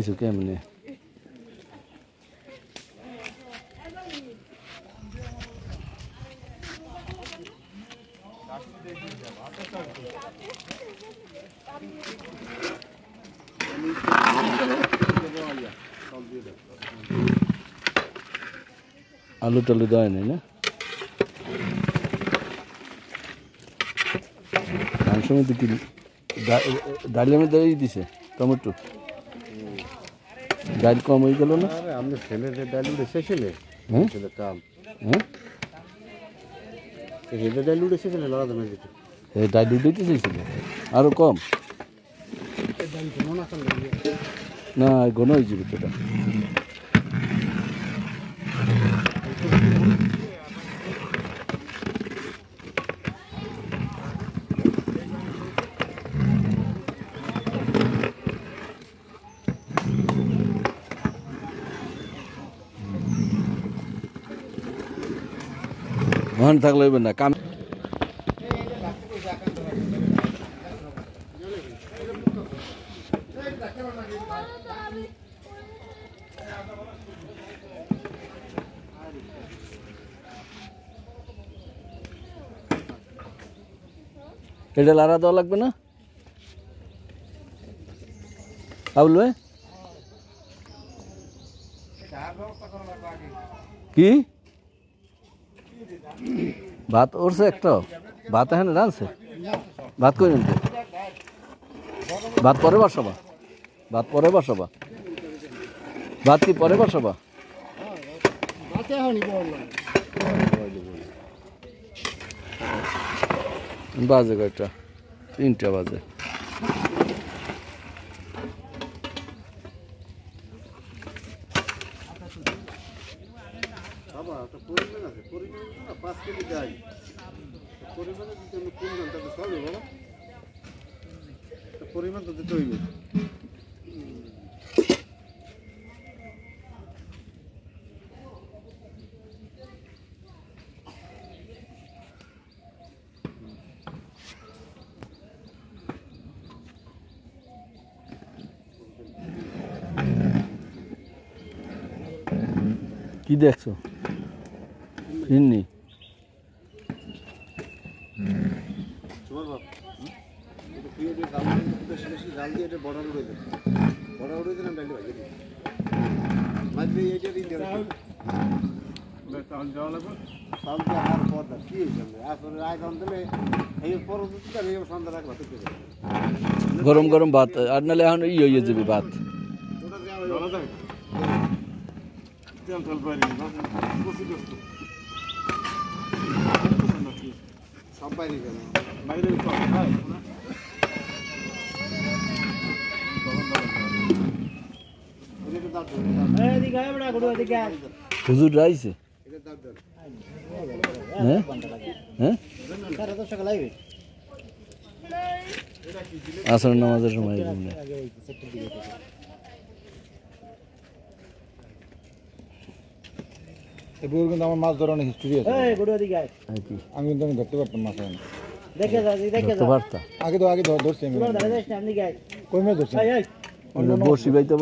বানাইছো কেমনে? আলু টালু দেয় নাই না? মাংসের মধ্যে কি ডালের মধ্যে দিছে টমেটো? ডাল কম হয়ে গেল না? আপনি ছেলেদের ডাল উঠেছে ছেলে কাম হেঁটে ডাল উঠেছে ছেলে লড়া দামে যেত ডাল উঠেতে চাইছিল আরো কম না, ঘন হয়ে যাবে তোটা। মহান থাকলে হইবে না কাম। এটা লাড়া দেওয়া লাগবে না আবুল ভাই? কি ভাত উঠছে একটা? ভাত এখানে রাঁধছে? ভাত করে নিতে ভাত পরে বসাবা? ভাত পরে বসাবা? ভাত কি পরে বসাবা? বাজে কয়টা? 3টা বাজে। পরিমাণ তো দিতে হইবে। কি দেখছো? চিনি জাল দিয়ে বর্ডার উড়ে দেন, বর্ডার উড়ে দিলাম ডালি ভাই মাঝে এইটা দিন দেওয়া আর পর্দা কি আসলে আগে দিলে এই পরবর্তীতে সন্ধ্যা রাখবা গরম গরম ভাত আর নাহলে এখন ই হয়ে যাবে ভাত। সব বাইরে গেল হুজুর রাইছে হ্যাঁ হ্যাঁ আসর নামাজের সময় কিন্তু আমার মাছ ধরার অনেক হিস্ট্রি আছে। আমি কিন্তু ধরতে পারতাম মাছ ধরতে পারতাম আগে তো ধরছি আমি কই মাছ ধরছি বসি বাইতে